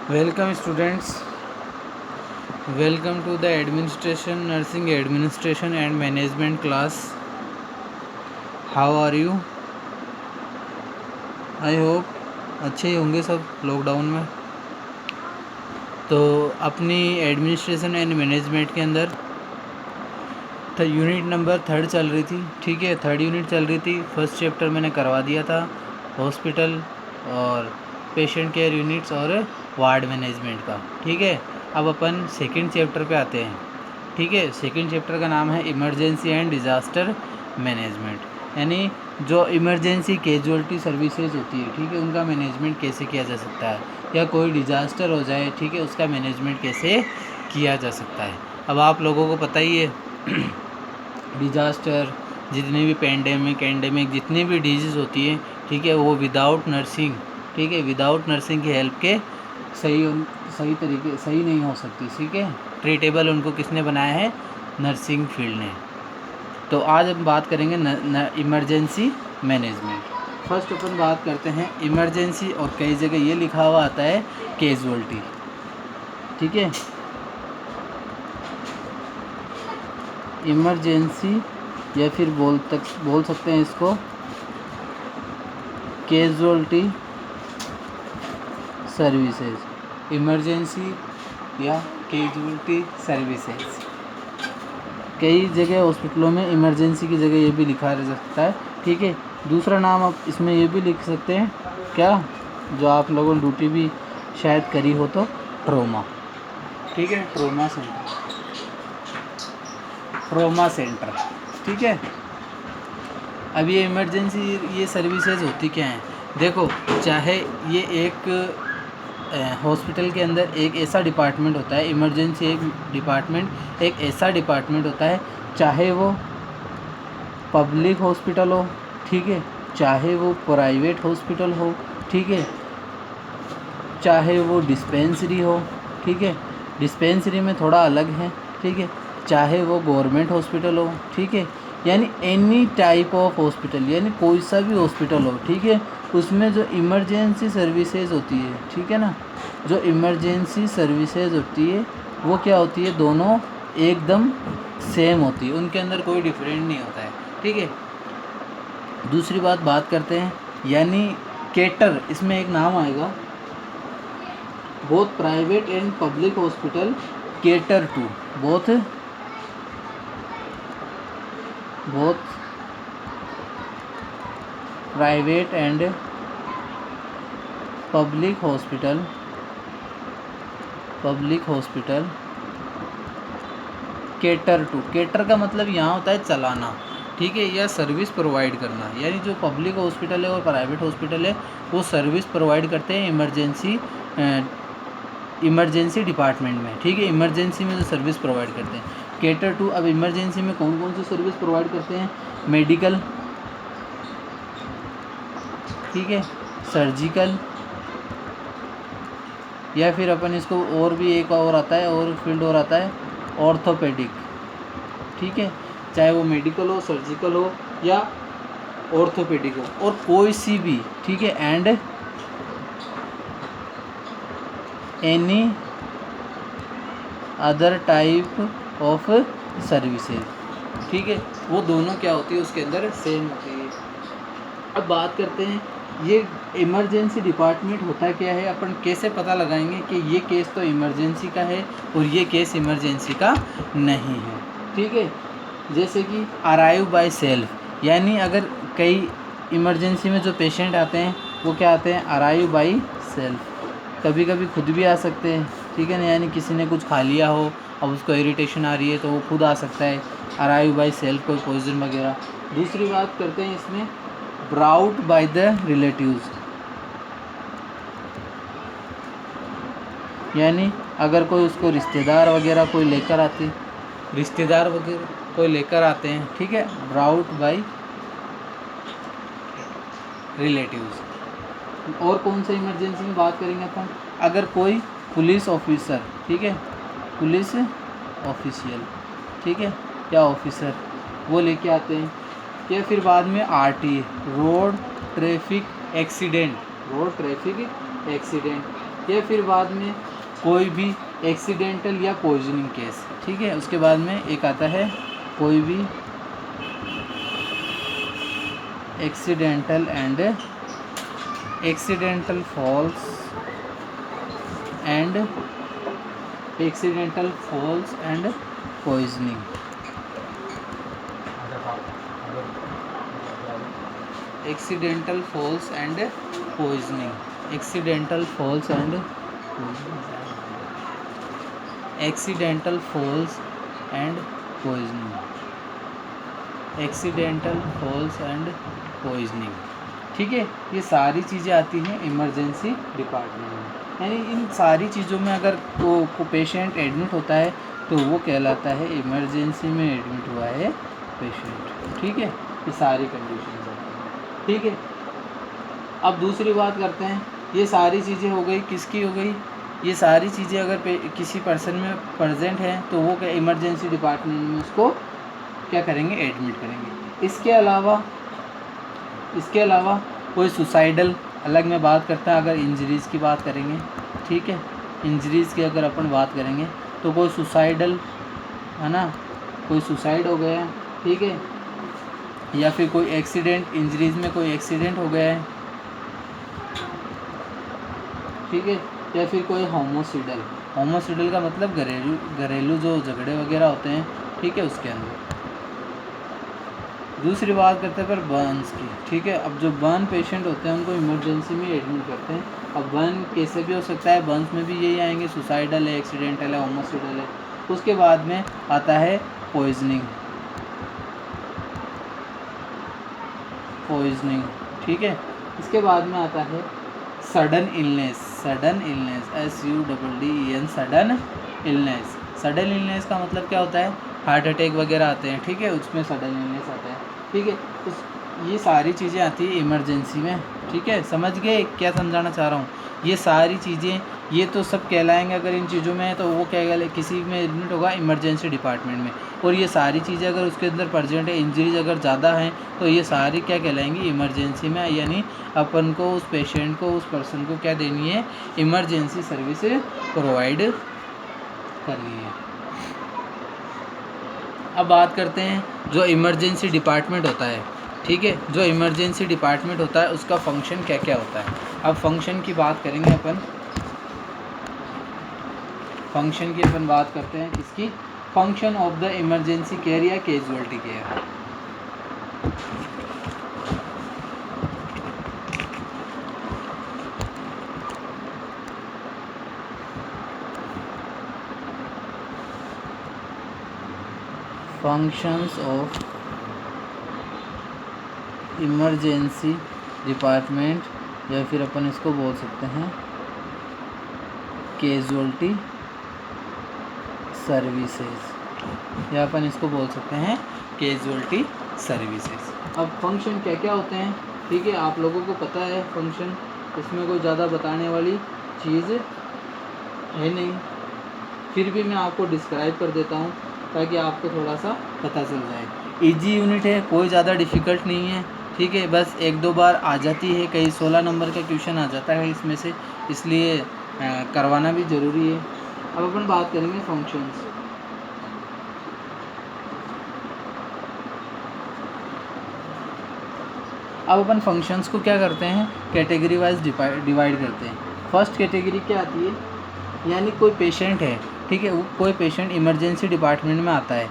Welcome students, welcome to the administration, nursing administration and management class. How are you? I hope अच्छे ही होंगे सब lockdown में। तो अपनी एडमिनिस्ट्रेशन एंड मैनेजमेंट के अंदर यूनिट नंबर 3 चल रही थी, ठीक है। 3rd यूनिट चल रही थी। फर्स्ट चैप्टर मैंने करवा दिया था, हॉस्पिटल और पेशेंट केयर यूनिट्स और वार्ड मैनेजमेंट का, ठीक है। अब अपन सेकंड चैप्टर पे आते हैं, ठीक है। सेकंड चैप्टर का नाम है इमरजेंसी एंड डिज़ास्टर मैनेजमेंट, यानी जो इमरजेंसी कैजुअलिटी सर्विसेज होती है, ठीक है, उनका मैनेजमेंट कैसे किया जा सकता है, या कोई डिज़ास्टर हो जाए, ठीक है, उसका मैनेजमेंट कैसे किया जा सकता है। अब आप लोगों को पता ही है डिज़ास्टर, जितने भी एंडेमिक जितनी भी डिजीज़ होती है, ठीक है, वो विदाउट नर्सिंग, ठीक है, विदाउट नर्सिंग की हेल्प के सही नहीं हो सकती, ठीक है। ट्रीटेबल उनको किसने बनाया है? नर्सिंग फील्ड ने। तो आज हम बात करेंगे इमरजेंसी मैनेजमेंट। फर्स्ट अपन बात करते हैं इमरजेंसी, और कई जगह ये लिखा हुआ आता है कैजुअलिटी, ठीक है। इमरजेंसी, या फिर बोल सकते हैं इसको कैजुअलिटी सर्विसेज, इमरजेंसी या कैजुअलिटी सर्विसेज। कई जगह हॉस्पिटलों में इमरजेंसी की जगह ये भी लिखा रह सकता है, ठीक है। दूसरा नाम आप इसमें ये भी लिख सकते हैं, क्या, जो आप लोगों ने ड्यूटी भी शायद करी हो तो, ट्रोमा, ठीक है, ट्रोमा सेंटर, ठीक है। अब ये इमरजेंसी ये सर्विसेज होती क्या हैं? देखो, चाहे ये एक हॉस्पिटल के अंदर एक ऐसा डिपार्टमेंट होता है, इमरजेंसी एक ऐसा डिपार्टमेंट होता है, चाहे वो पब्लिक हॉस्पिटल हो, ठीक है, चाहे वो प्राइवेट हॉस्पिटल हो, ठीक है, चाहे वो डिस्पेंसरी हो, ठीक है, डिस्पेंसरी में थोड़ा अलग है, ठीक है, चाहे वो गवर्नमेंट हॉस्पिटल हो, ठीक है, यानी एनी टाइप ऑफ हॉस्पिटल, यानी कोई सा भी हॉस्पिटल हो, ठीक है, उसमें जो इमरजेंसी सर्विसेज होती है, ठीक है ना, जो इमरजेंसी सर्विसेज होती है वो क्या होती है, दोनों एकदम सेम होती है, उनके अंदर कोई डिफरेंट नहीं होता है, ठीक है। दूसरी बात करते हैं, यानी केटर, इसमें एक नाम आएगा, both private and public hospital cater to both private and public hospital cater का मतलब यहाँ होता है चलाना, ठीक है, या सर्विस प्रोवाइड करना, यानी जो पब्लिक हॉस्पिटल है और प्राइवेट हॉस्पिटल है वो सर्विस प्रोवाइड करते हैं इमरजेंसी डिपार्टमेंट में, ठीक है, इमरजेंसी में जो सर्विस प्रोवाइड करते हैं केटर टू। अब इमरजेंसी में कौन कौन सी सर्विस प्रोवाइड करते हैं? मेडिकल, ठीक है, सर्जिकल, या फिर अपन इसको और भी एक और आता है, और फील्ड और आता है, ऑर्थोपेडिक, ठीक है, चाहे वो मेडिकल हो, सर्जिकल हो या ऑर्थोपेडिक हो, और कोई सी भी, ठीक है, and any other type of services, ठीक है, वो दोनों क्या होती है उसके अंदर सेम होती है। अब बात करते हैं ये इमरजेंसी डिपार्टमेंट होता क्या है, अपन कैसे पता लगाएंगे कि ये केस तो इमरजेंसी का है और ये केस इमरजेंसी का नहीं है, ठीक है। जैसे कि अराइव बाय सेल्फ, यानी अगर कई इमरजेंसी में जो पेशेंट आते हैं वो क्या आते हैं? अराइव बाय सेल्फ, कभी कभी खुद भी आ सकते हैं, ठीक है ना, यानी किसी ने कुछ खा लिया हो, अब उसको इरिटेशन आ रही है तो वो खुद आ सकता है, अराइव बाय सेल्फ, कोई पॉइजन वगैरह। दूसरी बात करते हैं इसमें ब्राउट बाय द रिलेटिव्स, यानी अगर कोई उसको रिश्तेदार वगैरह कोई लेकर आते हैं, ठीक है, ब्राउट बाय रिलेटिव्स। और कौन से इमरजेंसी में बात करेंगे अपन? अगर कोई पुलिस ऑफिसर, ठीक है, पुलिस ऑफिशियल, ठीक है, या ऑफिसर, वो लेके आते हैं, या फिर बाद में आरटी, रोड ट्रैफिक एक्सीडेंट, या फिर बाद में कोई भी एक्सीडेंटल या पॉइजनिंग केस, ठीक है। उसके बाद में एक आता है कोई भी accidental falls and poisoning, accidental falls and poisoning, accidental falls and poisoning, ठीक है। ये सारी चीज़ें आती हैं इमरजेंसी डिपार्टमेंट में। यानी इन सारी चीज़ों में अगर को पेशेंट एडमिट होता है तो वो कहलाता है इमरजेंसी में एडमिट हुआ है पेशेंट, ठीक है। ये सारी कंडीशंस आती हैं, ठीक है। अब दूसरी बात करते हैं, ये सारी चीज़ें हो गई, किसकी हो गई, ये सारी चीज़ें अगर किसी पर्सन में प्रेजेंट हैं तो वो क्या इमरजेंसी डिपार्टमेंट में उसको क्या करेंगे, एडमिट करेंगे। इसके अलावा कोई सुसाइडल अलग में बात करता है। अगर इंजरीज़ की बात करेंगे, ठीक है, इंजरीज़ की अगर अपन बात करेंगे तो कोई सुसाइडल है ना, कोई सुसाइड हो गया है, ठीक है, या फिर कोई एक्सीडेंट, इंजरीज़ में कोई एक्सीडेंट हो गया है, ठीक है, या फिर कोई होमोसिडल का मतलब घरेलू जो झगड़े वगैरह होते हैं, ठीक है, उसके अंदर। दूसरी बात करते हैं पर बर्न्स की, ठीक है। अब जो बर्न पेशेंट होते हैं उनको इमरजेंसी में एडमिट करते हैं। अब बर्न कैसे भी हो सकता है, बर्न्स में भी यही आएंगे, सुसाइडल है, एक्सीडेंटल है, होमोसिडल है। उसके बाद में आता है पॉइजनिंग, ठीक है। इसके बाद में आता है sudden illness, SUDDEN, sudden illness का मतलब क्या होता है, हार्ट अटैक वगैरह आते हैं, ठीक है, उसमें सडन इलनेस आता है, ठीक है। ये सारी चीज़ें आती है इमरजेंसी में, ठीक है। समझ गए क्या समझाना चाह रहा हूँ? ये सारी चीज़ें, ये तो सब कहलाएंगे, अगर इन चीज़ों में है तो वो क्या किसी में एडमिट होगा इमरजेंसी डिपार्टमेंट में। और ये सारी चीज़ें अगर उसके अंदर प्रेजेंट है, इंजरीज अगर ज़्यादा हैं तो ये सारी क्या कहलाएंगी, इमरजेंसी में। यानी अपन को उस पेशेंट को, उस पर्सन को क्या देनी है, इमरजेंसी सर्विस प्रोवाइड करनी है। अब बात करते हैं जो इमरजेंसी डिपार्टमेंट होता है, ठीक है, जो इमरजेंसी डिपार्टमेंट होता है उसका फंक्शन क्या क्या होता है। अब फंक्शन की बात करेंगे अपन, बात करते हैं इसकी, function of the emergency care या casualty care. Functions of emergency department, या फिर अपन इसको बोल सकते हैं कैजुअल्टी सर्विसेज, या अपन इसको बोल सकते हैं कैजुअल्टी सर्विसेज। अब फंक्शन क्या क्या होते हैं, ठीक है, आप लोगों को पता है फंक्शन, इसमें कोई ज़्यादा बताने वाली चीज़ है नहीं, फिर भी मैं आपको डिस्क्राइब कर देता हूँ ताकि आपको थोड़ा सा पता चल जाए। इजी यूनिट है, कोई ज़्यादा डिफ़िकल्ट नहीं है, ठीक है, बस एक दो बार आ जाती है, कई 16 नंबर का क्वेश्चन आ जाता है इसमें से, इसलिए करवाना भी ज़रूरी है। अब अपन बात करेंगे फंक्शंस। अब अपन फंक्शंस को क्या करते हैं, कैटेगरी वाइज डिवाइड करते हैं। फर्स्ट कैटेगरी क्या आती है, यानी कोई पेशेंट है, ठीक है, कोई पेशेंट इमरजेंसी डिपार्टमेंट में आता है।